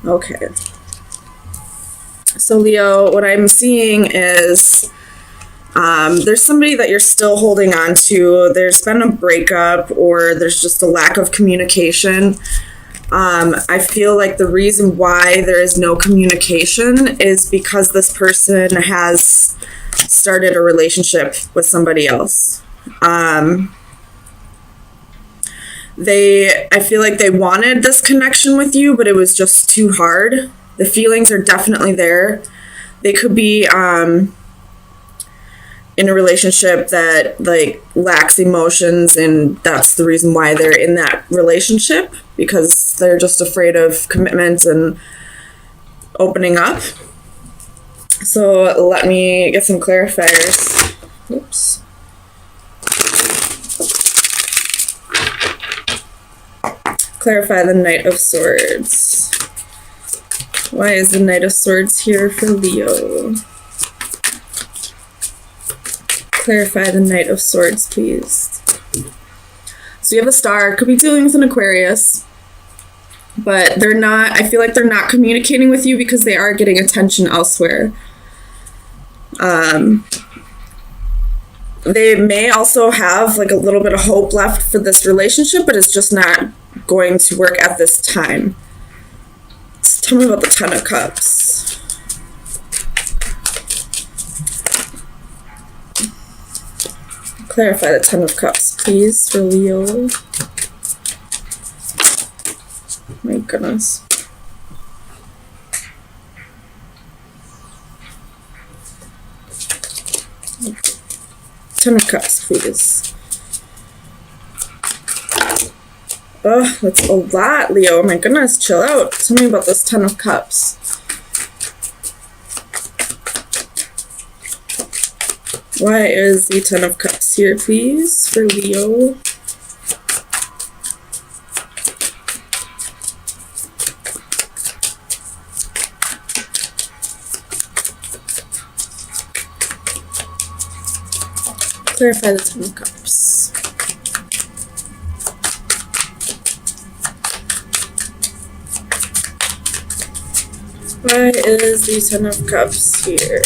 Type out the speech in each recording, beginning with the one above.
Okay. So Leo, what I'm seeing is there's somebody that you're still holding on to. There's been a breakup, or there's just a lack of communication. I feel like the reason why there is no communication is because this person has started a relationship with somebody else. I feel like they wanted this connection with you, but it was just too hard. The feelings are definitely there. They could be in a relationship that like lacks emotions, and that's the reason why they're in that relationship, because they're just afraid of commitment and opening up. So let me get some clarifiers. Oops. Clarify the Knight of Swords. Why is the Knight of Swords here for Leo? Clarify the Knight of Swords, please. So you have a star. Could be dealing with an Aquarius, but they're not, I feel like they're not communicating with you because they are getting attention elsewhere. They may also have like a little bit of hope left for this relationship, but it's just not going to work at this time. So tell me about the Ten of Cups. Clarify the Ten of Cups, please, for Leo. My goodness. Ten of Cups, please. Oh, that's a lot, Leo. Oh my goodness, chill out. Tell me about this Ten of Cups. Why is the Ten of Cups here, please, for Leo? Clarify the Ten of Cups. Why is the Ten of Cups here?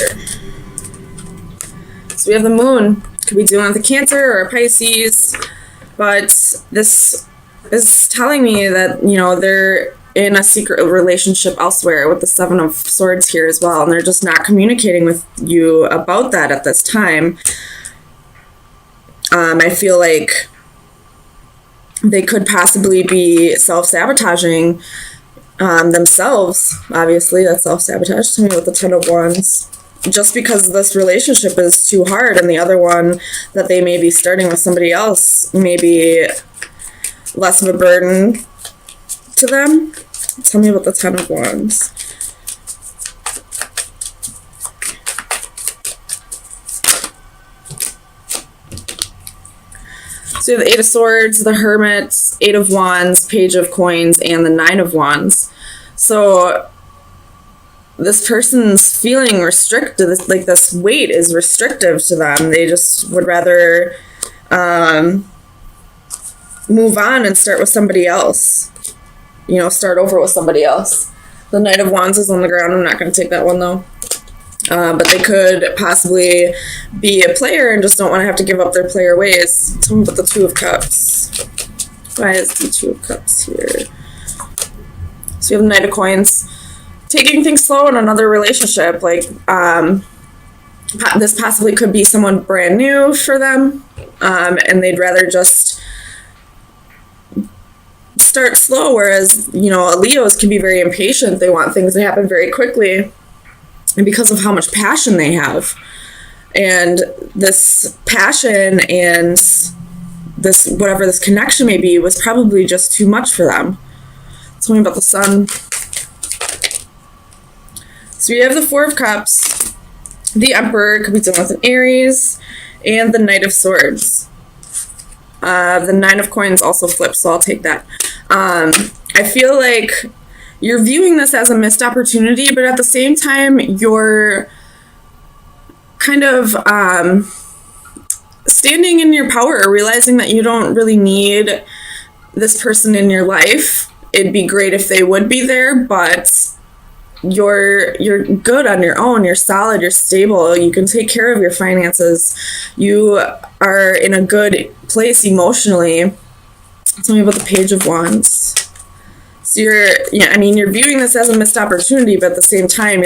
So we have the Moon. Could be dealing with a Cancer or a Pisces, but this is telling me that, you know, they're in a secret relationship elsewhere with the Seven of Swords here as well, and they're just not communicating with you about that at this time. I feel like they could possibly be self-sabotaging themselves. Obviously, that's self-sabotage. Tell me about the Ten of Wands. Just because this relationship is too hard, and the other one that they may be starting with somebody else may be less of a burden to them. Tell me about the Ten of Wands. So you have the Eight of Swords, the Hermit, Eight of Wands, Page of Coins, and the Nine of Wands. So this person's feeling restricted, like this weight is restrictive to them. They just would rather move on and start with somebody else. You know, start over with somebody else. The Knight of Wands is on the ground. I'm not going to take that one, though. But they could possibly be a player and just don't want to have to give up their player ways. Tell me about the Two of Cups. Why is the Two of Cups here? So you have the Knight of Coins. Taking things slow in another relationship. Like, this possibly could be someone brand new for them. And they'd rather just start slow. Whereas, you know, Leos can be very impatient. They want things to happen very quickly. And because of how much passion they have, and this passion and this, whatever this connection may be, was probably just too much for them. Tell me about the Sun. So you have the Four of Cups, the Emperor, could be dealing with an Aries, and the Knight of Swords. The Nine of Coins also flips, so I'll take that. I feel like you're viewing this as a missed opportunity, but at the same time, you're kind of standing in your power, realizing that you don't really need this person in your life, it'd be great if they would be there, but you're good on your own. You're solid, you're stable, you can take care of your finances, you are in a good place emotionally. Tell me about the Page of Wands. So you're viewing this as a missed opportunity, but at the same time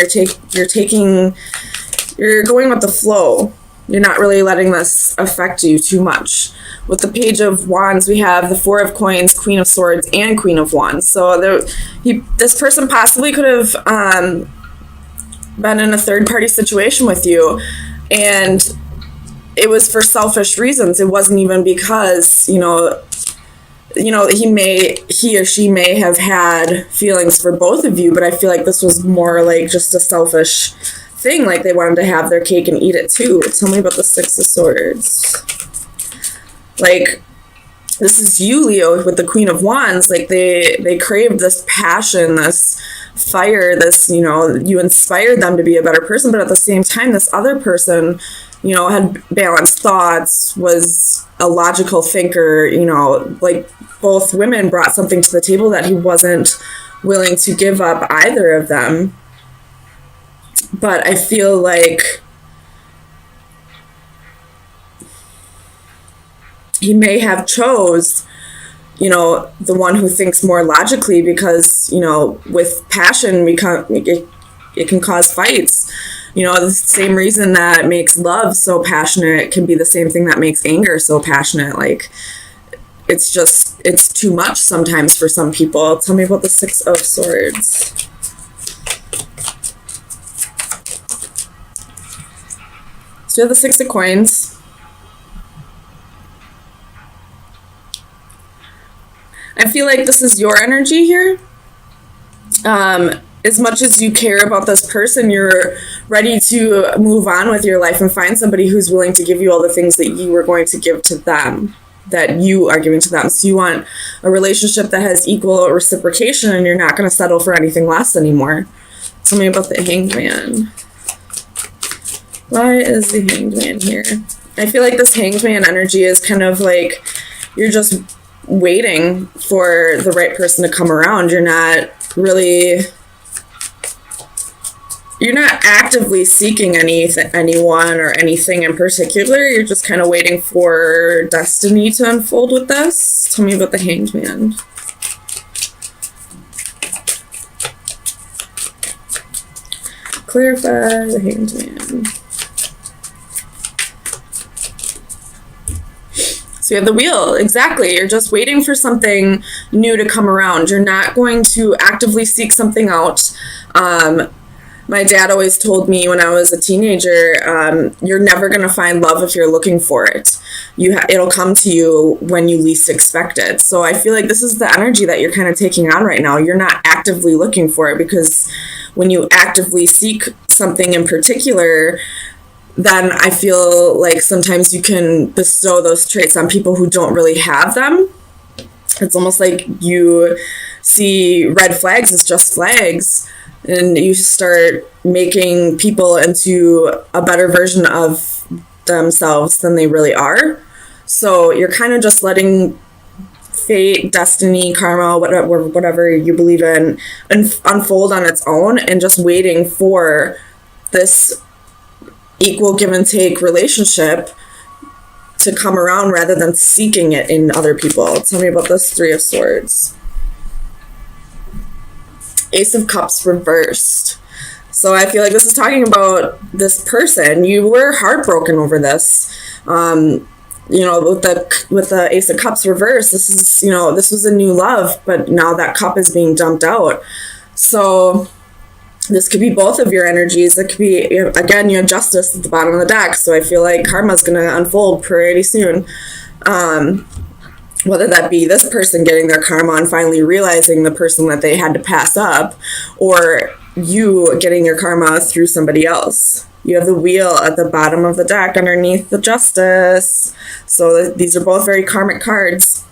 you're going with the flow. You're not really letting this affect you too much. With the Page of Wands, we have the Four of Coins, Queen of Swords, and Queen of Wands. So this person possibly could have been in a third-party situation with you, and it was for selfish reasons. It wasn't even because, he or she may have had feelings for both of you, but I feel like this was more like just a selfish thing, like they wanted to have their cake and eat it too. Tell me about the Six of Swords. Like, this is you, Leo, with the Queen of Wands. Like, they craved this passion, this fire, this, you inspired them to be a better person, but at the same time, this other person, had balanced thoughts, was a logical thinker, like both women brought something to the table that he wasn't willing to give up, either of them. But I feel like he may have chose, the one who thinks more logically, because, with passion, it can cause fights. The same reason that makes love so passionate can be the same thing that makes anger so passionate. Like, it's too much sometimes for some people. Tell me about the Six of Swords. So you have the Six of Coins. I feel like this is your energy here. As much as you care about this person, you're ready to move on with your life and find somebody who's willing to give you all the things that you were going to give to them, that you are giving to them. So you want a relationship that has equal reciprocation, and you're not going to settle for anything less anymore. Tell me about the Hanged Man. Why is the Hanged Man here? I feel like this Hanged Man energy is kind of like you're just waiting for the right person to come around. You're not actively seeking anyone or anything in particular. You're just kind of waiting for destiny to unfold with this. Tell me about the Hanged Man. Clarify the Hanged Man. So you have the Wheel. Exactly. You're just waiting for something new to come around. You're not going to actively seek something out. My dad always told me when I was a teenager, you're never going to find love if you're looking for it. It'll come to you when you least expect it. So I feel like this is the energy that you're kind of taking on right now. You're not actively looking for it, because when you actively seek something in particular, then I feel like sometimes you can bestow those traits on people who don't really have them. It's almost like you see red flags as just flags, and you start making people into a better version of themselves than they really are. So you're kind of just letting fate, destiny, karma, whatever you believe in, unfold on its own, and just waiting for this equal give and take relationship to come around rather than seeking it in other people. Tell me about this Three of Swords. Ace of Cups reversed. So I feel like this is talking about this person. You were heartbroken over this. With the Ace of Cups reversed, this was a new love, but now that cup is being dumped out. So this could be both of your energies. It could be, again, you have Justice at the bottom of the deck, so I feel like karma's going to unfold pretty soon. Whether that be this person getting their karma and finally realizing the person that they had to pass up, or you getting your karma through somebody else. You have the Wheel at the bottom of the deck underneath the Justice. So these are both very karmic cards.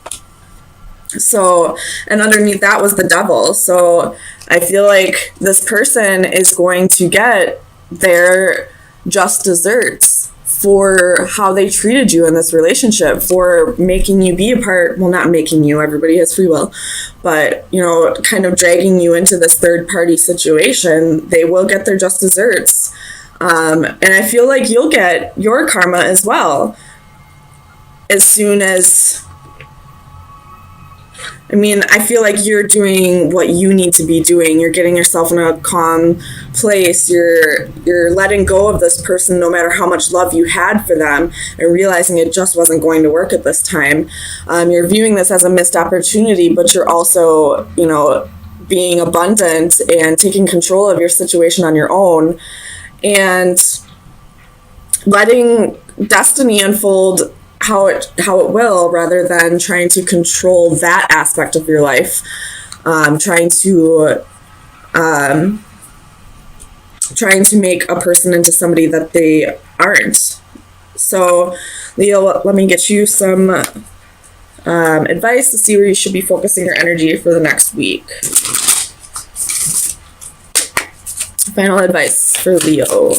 So, and underneath that was the Devil. So I feel like this person is going to get their just desserts for how they treated you in this relationship, for making you be a part, well, not making you, everybody has free will, but, you know, kind of dragging you into this third party situation. They will get their just desserts. And I feel like you'll get your karma as well. As soon as, I mean, I feel like you're doing what you need to be doing. You're getting yourself in a calm place. You're letting go of this person no matter how much love you had for them, and realizing it just wasn't going to work at this time. You're viewing this as a missed opportunity, but you're also, you know, being abundant and taking control of your situation on your own and letting destiny unfold how it will, rather than trying to control that aspect of your life, trying to make a person into somebody that they aren't. So, Leo, let me get you some advice to see where you should be focusing your energy for the next week. Final advice for Leo.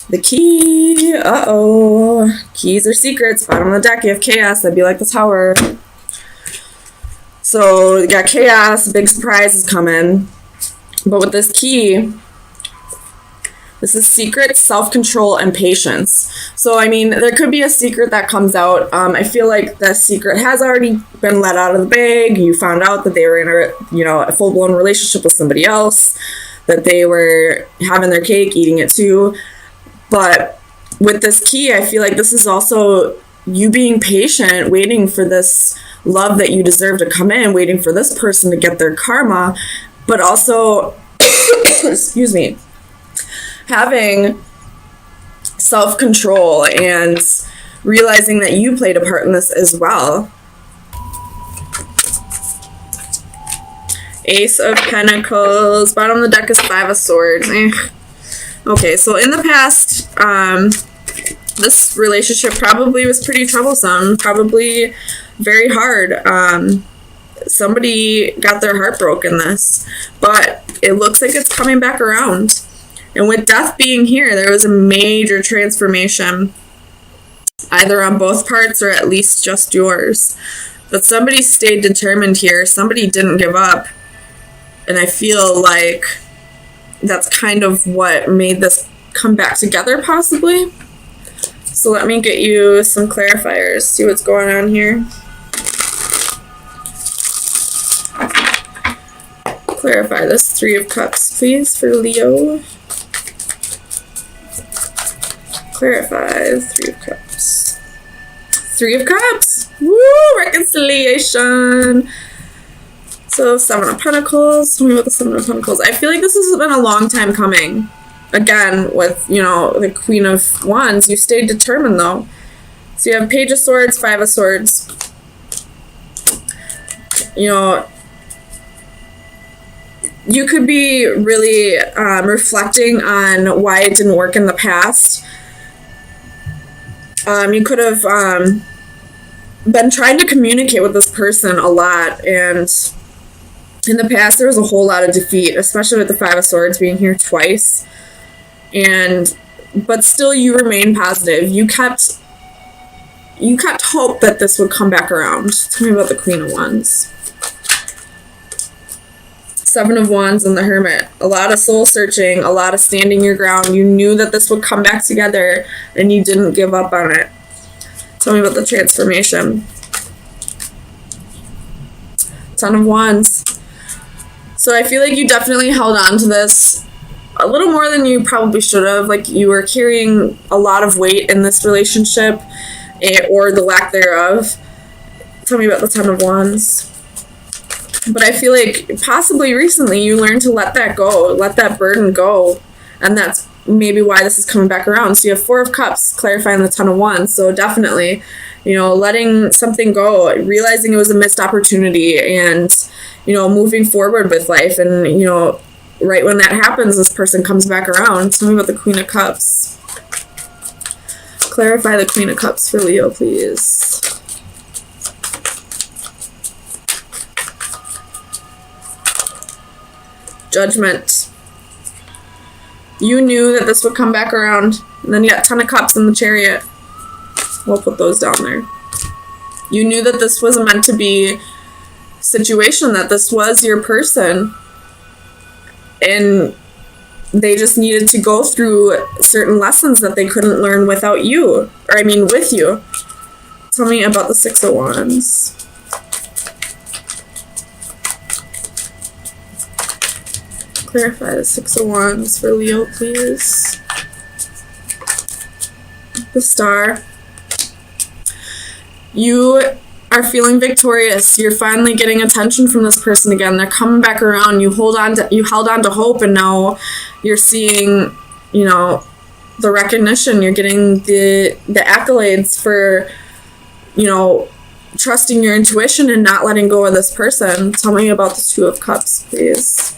The key. Uh-oh. Keys or secrets. Bottom of the deck, you have chaos. That'd be like the Tower. So you got chaos. Big surprise is coming. But with this key, this is secret, self-control, and patience. So, I mean, there could be a secret that comes out. I feel like the secret has already been let out of the bag. You found out that they were in a full-blown relationship with somebody else, that they were having their cake, eating it too. But with this key, I feel like this is also you being patient, waiting for this love that you deserve to come in, waiting for this person to get their karma, but also, excuse me, having self-control and realizing that you played a part in this as well. Ace of Pentacles. Bottom of the deck is Five of Swords. Okay, so in the past, this relationship probably was pretty troublesome, probably very hard. Somebody got their heart broken this, but it looks like it's coming back around. And with death being here, there was a major transformation, either on both parts or at least just yours. But somebody stayed determined here. Somebody didn't give up. And I feel like that's kind of what made this come back together, possibly. So let me get you some clarifiers, see what's going on here. Clarify this Three of Cups, please, for Leo. Clarify the Three of Cups. Three of Cups! Woo! Reconciliation! So, Seven of Pentacles. Tell me about the Seven of Pentacles. I feel like this has been a long time coming. Again, with, you know, the Queen of Wands, you stayed determined, though. So you have Page of Swords, Five of Swords. You know, you could be really reflecting on why it didn't work in the past. You could have been trying to communicate with this person a lot, and in the past there was a whole lot of defeat, especially with the Five of Swords being here twice. But still you remain positive. You kept hope that this would come back around. Tell me about the Queen of Wands. Seven of Wands and the Hermit. A lot of soul searching, a lot of standing your ground. You knew that this would come back together and you didn't give up on it. Tell me about the transformation. Ten of Wands. So I feel like you definitely held on to this a little more than you probably should have. Like, you were carrying a lot of weight in this relationship, or the lack thereof. Tell me about the Ten of Wands. But I feel like possibly recently you learned to let that go, let that burden go. And that's maybe why this is coming back around. So you have Four of Cups clarifying the Ten of Wands. So definitely, you know, letting something go, realizing it was a missed opportunity, and, you know, moving forward with life. And, you know, right when that happens, this person comes back around. Tell me about the Queen of Cups. Clarify the Queen of Cups for Leo, please. Judgment. You knew that this would come back around. And then you got Ten of Cups in the Chariot. We'll put those down there. You knew that this was a meant to be situation, that this was your person. And they just needed to go through certain lessons that they couldn't learn without you. Or I mean with you. Tell me about the Six of Wands. Clarify the Six of Wands for Leo, please. The Star. You are feeling victorious. You're finally getting attention from this person again. They're coming back around. You held on to hope, and now you're seeing, you know, the recognition. You're getting the accolades for, you know, trusting your intuition and not letting go of this person. Tell me about the Two of Cups, please.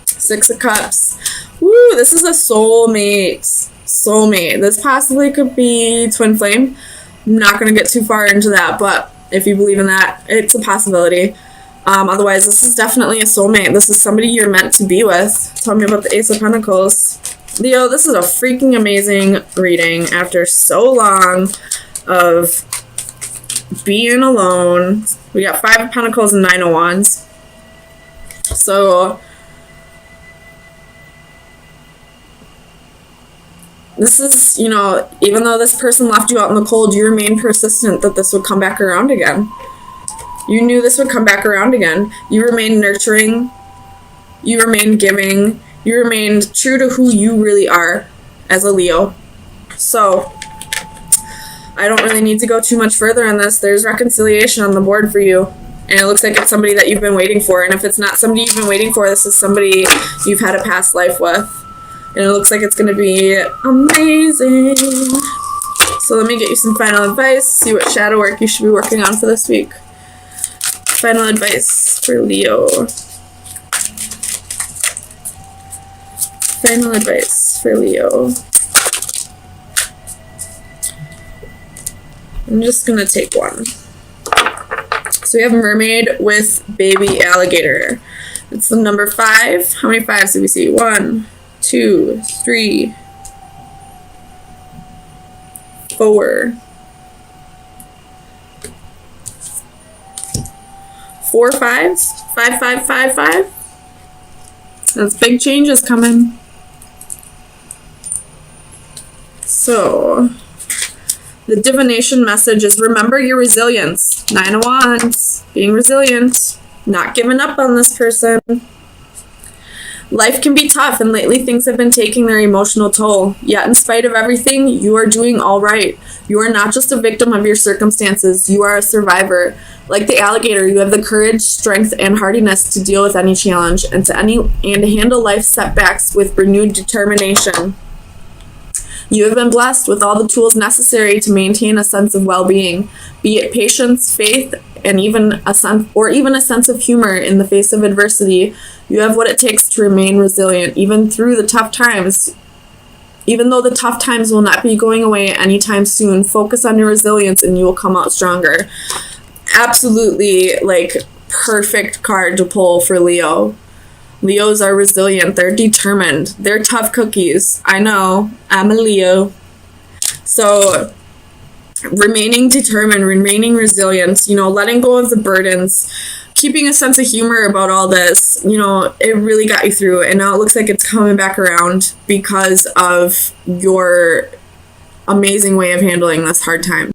Six of Cups. Woo, this is a soulmate. Soulmate. This possibly could be twin flame. I'm not going to get too far into that, but if you believe in that, it's a possibility. Otherwise, this is definitely a soulmate. This is somebody you're meant to be with. Tell me about the Ace of Pentacles. Leo, this is a freaking amazing reading after so long of being alone. We got Five of Pentacles and Nine of Wands. So this is, you know, even though this person left you out in the cold, you remain persistent that this would come back around again. You knew this would come back around again. You remained nurturing. You remained giving. You remained true to who you really are as a Leo. So I don't really need to go too much further on this. There's reconciliation on the board for you. And it looks like it's somebody that you've been waiting for. And if it's not somebody you've been waiting for, this is somebody you've had a past life with. And it looks like it's going to be amazing. So let me get you some final advice. See what shadow work you should be working on for this week. Final advice for Leo. Final advice for Leo. I'm just going to take one. So we have mermaid with baby alligator. It's the number 5. How many 5s do we see? 1, 2, 3, 4, 4 5s. 5, 5, 5, 5. That's big changes coming. So the divination message is remember your resilience. 9 of Wands. Being resilient. Not giving up on this person. Life can be tough, and lately things have been taking their emotional toll. Yet in spite of everything, you are doing all right. You are not just a victim of your circumstances. You are a survivor. Like the alligator, you have the courage, strength, and hardiness to deal with any challenge and to handle life's setbacks with renewed determination. You have been blessed with all the tools necessary to maintain a sense of well-being, be it patience, faith, and even a sense of humor in the face of adversity. You have what it takes to remain resilient, even through the tough times. Even though the tough times will not be going away anytime soon, focus on your resilience and you will come out stronger. Absolutely, like, perfect card to pull for Leo. Leos are resilient. They're determined. They're tough cookies. I know. I'm a Leo. So remaining determined, remaining resilient, you know, letting go of the burdens, keeping a sense of humor about all this, you know, it really got you through. And now it looks like it's coming back around because of your amazing way of handling this hard time.